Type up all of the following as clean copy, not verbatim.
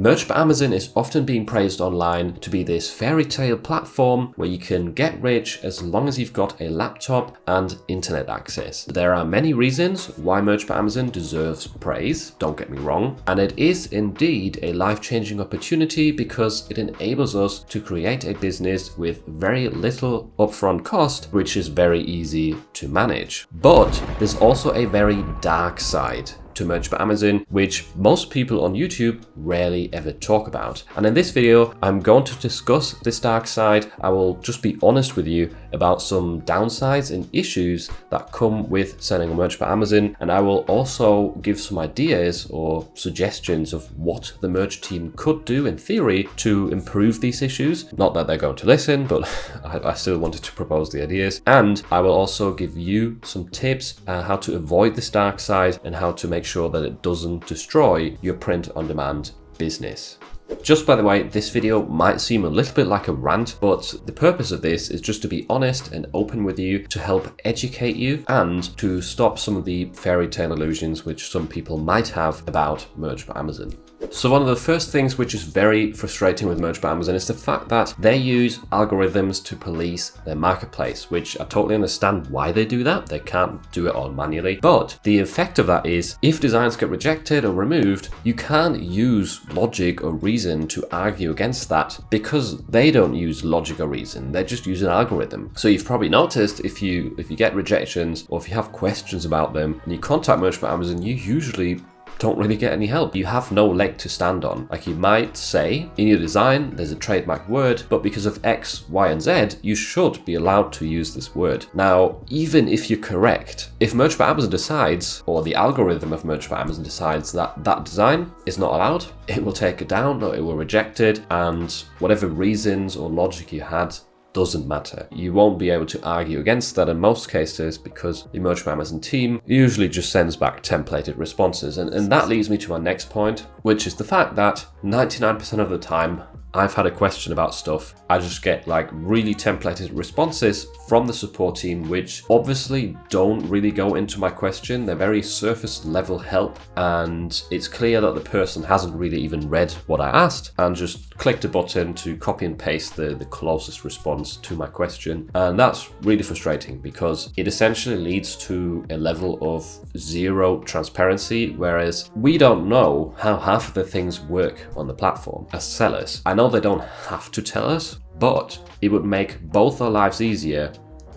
Merch by Amazon is often being praised online to be this fairy tale platform where you can get rich as long as you've got a laptop and internet access. There are many reasons why Merch by Amazon deserves praise, don't get me wrong, and it is indeed a life-changing opportunity because it enables us to create a business with very little upfront cost, which is very easy to manage. But there's also a very dark side to Merch by Amazon, which most people on YouTube rarely ever talk about. And in this video, I'm going to discuss this dark side. I will just be honest with you about some downsides and issues that come with selling on Merch by Amazon. And I will also give some ideas or suggestions of what the merch team could do in theory to improve these issues. Not that they're going to listen, but I still wanted to propose the ideas. And I will also give you some tips how to avoid this dark side and how to make sure that it doesn't destroy your print-on-demand business. Just by the way, this video might seem a little bit like a rant, but the purpose of this is just to be honest and open with you, to help educate you and to stop some of the fairy tale illusions which some people might have about Merch by Amazon. So one of the first things which is very frustrating with Merch by Amazon is the fact that they use algorithms to police their marketplace, which I totally understand why they do that. They can't do it all manually. But the effect of that is if designs get rejected or removed, you can't use logic or reason to argue against that because they don't use logic or reason. They just use an algorithm. So you've probably noticed if you get rejections or if you have questions about them and you contact Merch by Amazon, you usually don't really get any help. You have no leg to stand on. Like you might say in your design, there's a trademark word, but because of X, Y, and Z, you should be allowed to use this word. Now, even if you're correct, if Merch by Amazon decides, or the algorithm of Merch by Amazon decides that that design is not allowed, it will take it down or it will reject it, and whatever reasons or logic you had doesn't matter. You won't be able to argue against that in most cases because the Merch by Amazon team usually just sends back templated responses. And that leads me to my next point, which is the fact that 99% of the time I've had a question about stuff, I just get like really templated responses from the support team, which obviously don't really go into my question. They're very surface level help, and it's clear that the person hasn't really even read what I asked and just clicked a button to copy and paste the closest response to my question. And that's really frustrating because it essentially leads to a level of zero transparency, whereas we don't know how half of the things work on the platform as sellers. I know they don't have to tell us, but it would make both our lives easier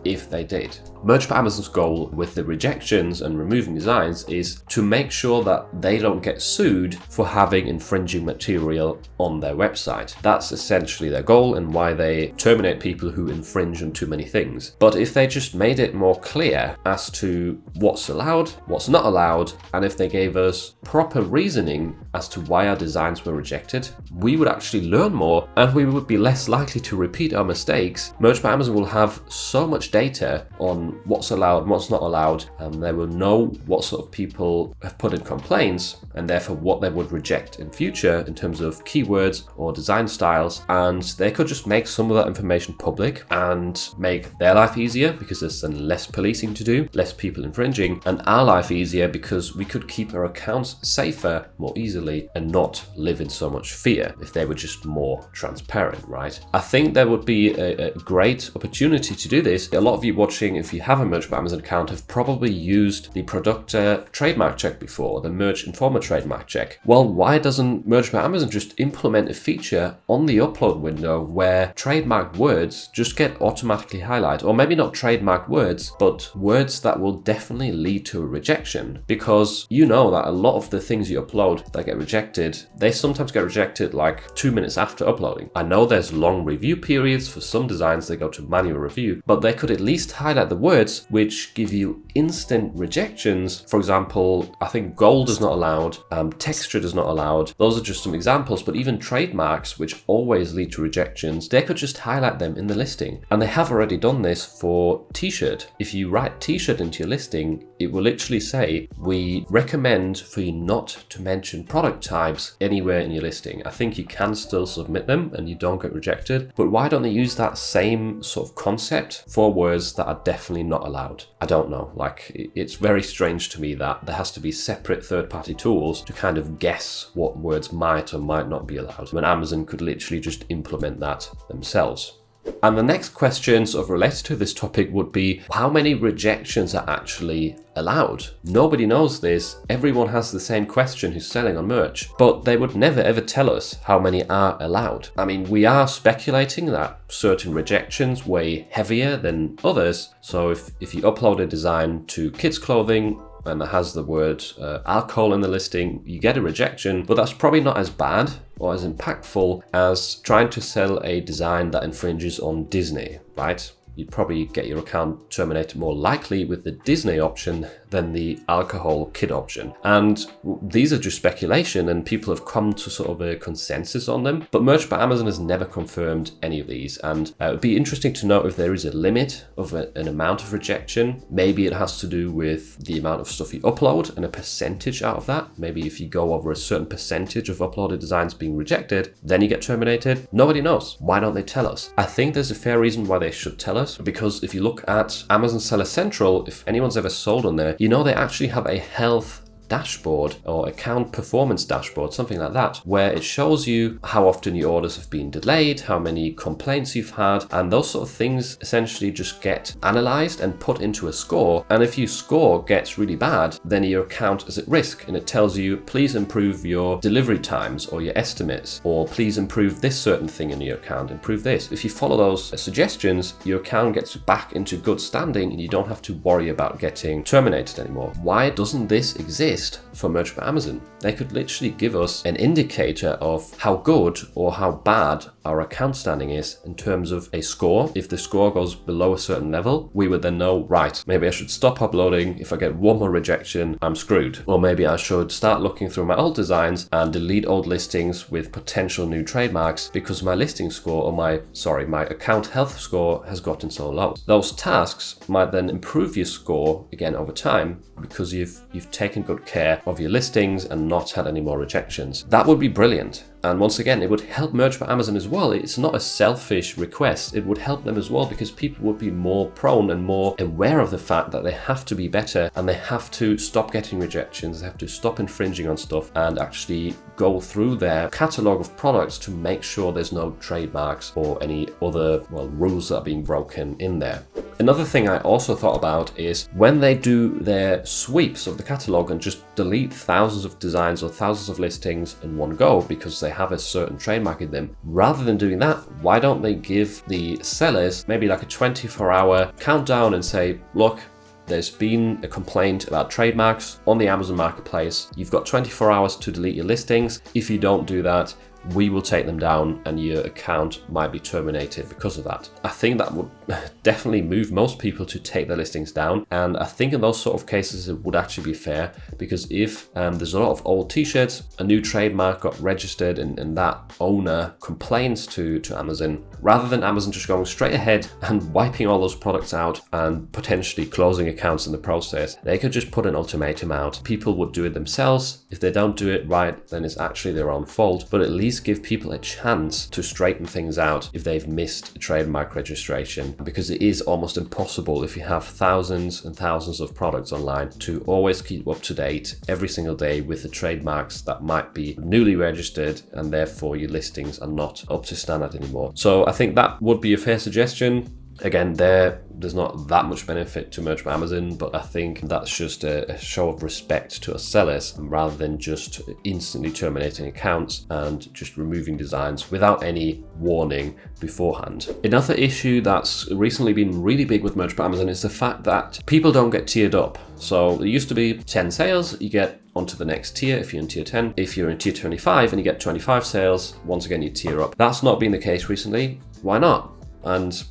if they did. Merch by Amazon's goal with the rejections and removing designs is to make sure that they don't get sued for having infringing material on their website. That's essentially their goal and why they terminate people who infringe on too many things. But if they just made it more clear as to what's allowed, what's not allowed, and if they gave us proper reasoning as to why our designs were rejected, we would actually learn more and we would be less likely to repeat our mistakes. Merch by Amazon will have so much data on what's allowed and what's not allowed, and they will know what sort of people have put in complaints and therefore what they would reject in future in terms of keywords or design styles, and they could just make some of that information public and make their life easier because there's then less policing to do, less people infringing, and our life easier because we could keep our accounts safer more easily and not live in so much fear if they were just more transparent, right? I think there would be a great opportunity to do this. A lot of you watching, if you have a Merch by Amazon account, have probably used the Producter trademark check before, the Merch Informer trademark check. Well, why doesn't Merch by Amazon just implement a feature on the upload window where trademark words just get automatically highlighted? Or maybe not trademark words, but words that will definitely lead to a rejection. Because you know that a lot of the things you upload that get rejected, they sometimes get rejected like 2 minutes after uploading. I know there's long review periods for some designs, they go to manual review, but they could at least highlight the words which give you instant rejections. For example, I think gold is not allowed, textured is not allowed. Those are just some examples, but even trademarks, which always lead to rejections, they could just highlight them in the listing. And they have already done this for t-shirt. If you write t-shirt into your listing, it will literally say, we recommend for you not to mention product types anywhere in your listing. I think you can still submit them and you don't get rejected, but why don't they use that same sort of concept for words that are definitely not allowed? I don't know. Like, it's very strange to me that there has to be separate third-party tools to kind of guess what words might or might not be allowed, when Amazon could literally just implement that themselves. And the next question sort of related to this topic would be, how many rejections are actually allowed? Nobody knows this. Everyone has the same question who's selling on merch, but they would never ever tell us how many are allowed. I mean, we are speculating that certain rejections weigh heavier than others. So if you upload a design to kids clothing and it has the word alcohol in the listing, you get a rejection, but that's probably not as bad or as impactful as trying to sell a design that infringes on Disney, right? You'd probably get your account terminated more likely with the Disney option than the alcohol kid option. And these are just speculation, and people have come to sort of a consensus on them. But Merch by Amazon has never confirmed any of these. And it would be interesting to know if there is a limit of an amount of rejection. Maybe it has to do with the amount of stuff you upload and a percentage out of that. Maybe if you go over a certain percentage of uploaded designs being rejected, then you get terminated. Nobody knows. Why don't they tell us? I think there's a fair reason why they should tell us, because if you look at Amazon Seller Central, if anyone's ever sold on there, you know they actually have a health dashboard or account performance dashboard, something like that, where it shows you how often your orders have been delayed, how many complaints you've had, and those sort of things essentially just get analyzed and put into a score. And if your score gets really bad, then your account is at risk, and it tells you, please improve your delivery times or your estimates, or please improve this certain thing in your account, improve this. If you follow those suggestions, your account gets back into good standing and you don't have to worry about getting terminated anymore. Why doesn't this exist for Merch by Amazon? They could literally give us an indicator of how good or how bad our account standing is in terms of a score. If the score goes below a certain level, we would then know, right, maybe I should stop uploading. If I get one more rejection, I'm screwed. Or maybe I should start looking through my old designs and delete old listings with potential new trademarks because my listing score, or my account health score has gotten so low. Those tasks might then improve your score again over time because you've taken good care of your listings and not had any more rejections. That would be brilliant. And once again, it would help Merch by Amazon as well. It's not a selfish request. It would help them as well because people would be more prone and more aware of the fact that they have to be better and they have to stop getting rejections. They have to stop infringing on stuff and actually go through their catalog of products to make sure there's no trademarks or any other rules that are being broken in there. Another thing I also thought about is when they do their sweeps of the catalog and just delete thousands of designs or thousands of listings in one go because they have a certain trademark in them, rather than doing that, why don't they give the sellers maybe like a 24-hour countdown and say, look, there's been a complaint about trademarks on the Amazon Marketplace. You've got 24 hours to delete your listings. If you don't do that, we will take them down and your account might be terminated because of that. I think that would definitely move most people to take their listings down. And I think in those sort of cases, it would actually be fair because if there's a lot of old t-shirts, a new trademark got registered and that owner complains to Amazon, rather than Amazon just going straight ahead and wiping all those products out and potentially closing accounts in the process, they could just put an ultimatum out. People would do it themselves. If they don't do it right, then it's actually their own fault, but at least give people a chance to straighten things out if they've missed a trademark registration, because it is almost impossible if you have thousands and thousands of products online to always keep up to date every single day with the trademarks that might be newly registered and therefore your listings are not up to standard anymore. So I think that would be a fair suggestion. Again, there's not that much benefit to Merch by Amazon, but I think that's just a show of respect to our sellers rather than just instantly terminating accounts and just removing designs without any warning beforehand. Another issue that's recently been really big with Merch by Amazon is the fact that people don't get tiered up. So there used to be 10 sales, you get onto the next tier if you're in tier 10. If you're in tier 25 and you get 25 sales, once again you tier up. That's not been the case recently. Why not? And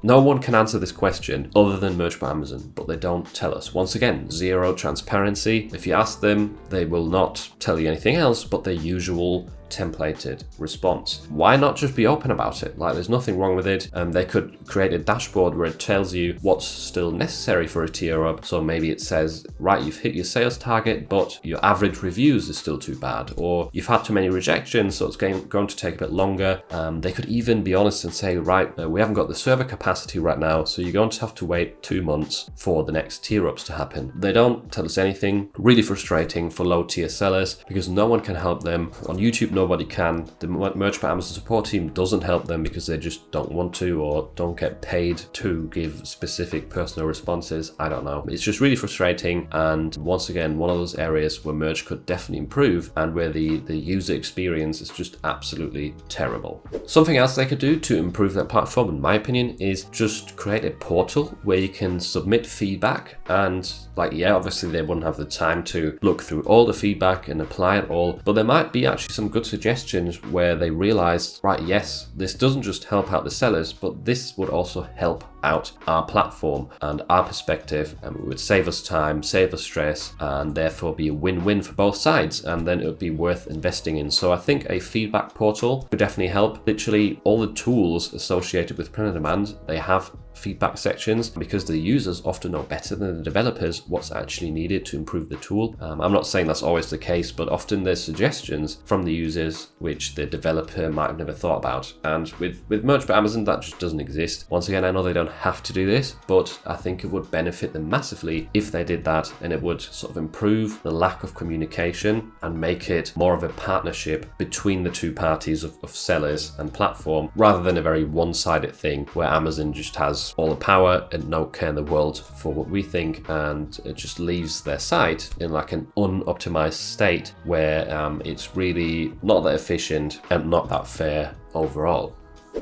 no one can answer this question other than Merch by Amazon, but they don't tell us. Once again, zero transparency. If you ask them, they will not tell you anything else but their usual templated response. Why not just be open about it? Like, there's nothing wrong with it. They could create a dashboard where it tells you what's still necessary for a tier up. So maybe it says, right, you've hit your sales target, but your average reviews is still too bad, or you've had too many rejections, so it's going to take a bit longer. They could even be honest and say, right, we haven't got the server capacity right now, so you're going to have to wait 2 months for the next tier ups to happen. They don't tell us anything. Really frustrating for low tier sellers because no one can help them. On YouTube, nobody can. The Merch by Amazon support team doesn't help them because they just don't want to or don't get paid to give specific personal responses. I don't know. It's just really frustrating, and once again, one of those areas where Merch could definitely improve and where the user experience is just absolutely terrible. Something else they could do to improve their platform, in my opinion, is just create a portal where you can submit feedback, and obviously they wouldn't have the time to look through all the feedback and apply it all, but there might be actually some good suggestions where they realize, right, yes, this doesn't just help out the sellers, but this would also help out our platform and our perspective, and it would save us time, save us stress, and therefore be a win-win for both sides, and then it would be worth investing in. So I think a feedback portal could definitely help. Literally all the tools associated with print on demand, they have feedback sections because the users often know better than the developers what's actually needed to improve the tool. I'm not saying that's always the case, but often there's suggestions from the users which the developer might have never thought about. And with Merch by Amazon, that just doesn't exist. Once again, I know they don't have to do this, but I think it would benefit them massively if they did that, and it would sort of improve the lack of communication and make it more of a partnership between the two parties of sellers and platform, rather than a very one-sided thing where Amazon just has all the power and no care in the world for what we think, and it just leaves their site in like an unoptimized state where it's really not that efficient and not that fair overall.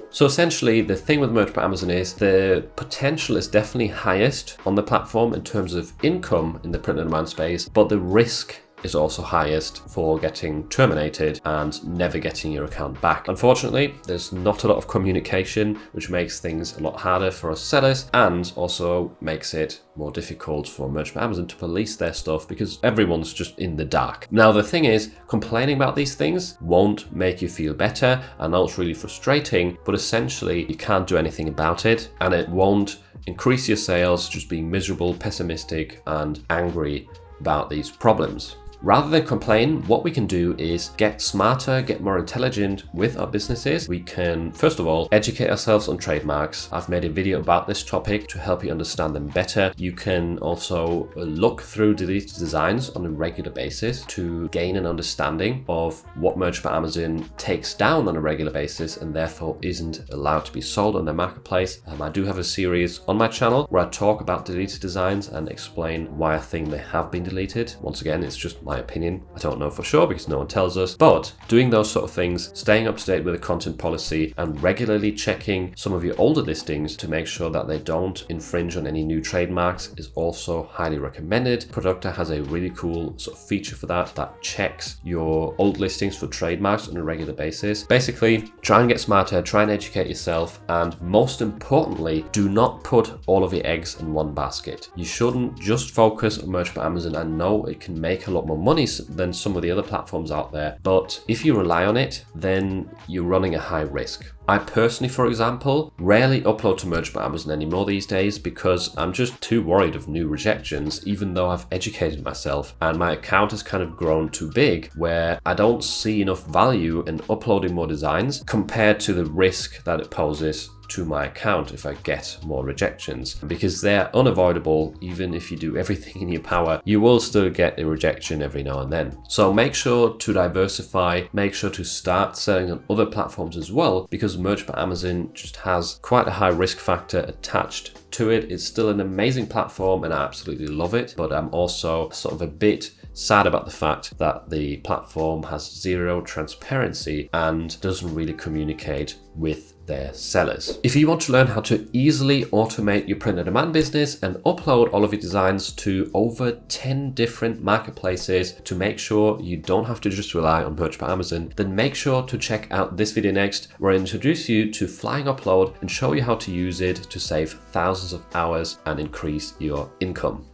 So essentially, the thing with Merch by Amazon is the potential is definitely highest on the platform in terms of income in the print on demand space, but the risk is also highest for getting terminated and never getting your account back. Unfortunately, there's not a lot of communication, which makes things a lot harder for us sellers and also makes it more difficult for Merch by Amazon to police their stuff because everyone's just in the dark. Now, the thing is, complaining about these things won't make you feel better. I know it's really frustrating, but essentially you can't do anything about it, and it won't increase your sales just being miserable, pessimistic, and angry about these problems. Rather than complain, what we can do is get smarter, get more intelligent with our businesses. We can, first of all, educate ourselves on trademarks. I've made a video about this topic to help you understand them better. You can also look through deleted designs on a regular basis to gain an understanding of what Merch by Amazon takes down on a regular basis and therefore isn't allowed to be sold on their marketplace. I do have a series on my channel where I talk about deleted designs and explain why I think they have been deleted. Once again, it's just my opinion. I don't know for sure because no one tells us, but doing those sort of things, staying up to date with the content policy and regularly checking some of your older listings to make sure that they don't infringe on any new trademarks is also highly recommended. Producta has a really cool sort of feature for that checks your old listings for trademarks on a regular basis. Basically, try and get smarter, try and educate yourself, and most importantly, do not put all of your eggs in one basket. You shouldn't just focus on Merch by Amazon. I know it can make a lot more money than some of the other platforms out there, but if you rely on it, then you're running a high risk. I personally, for example, rarely upload to Merch by Amazon anymore these days because I'm just too worried of new rejections, even though I've educated myself and my account has kind of grown too big where I don't see enough value in uploading more designs compared to the risk that it poses to my account if I get more rejections, because they're unavoidable. Even if you do everything in your power, you will still get a rejection every now and then. So make sure to diversify, make sure to start selling on other platforms as well, because Merch by Amazon just has quite a high risk factor attached to it. It's still an amazing platform and I absolutely love it, but I'm also sort of a bit sad about the fact that the platform has zero transparency and doesn't really communicate with their sellers. If you want to learn how to easily automate your print on demand business and upload all of your designs to over 10 different marketplaces to make sure you don't have to just rely on Merch by Amazon, then make sure to check out this video next, where I introduce you to Flying Upload and show you how to use it to save thousands of hours and increase your income.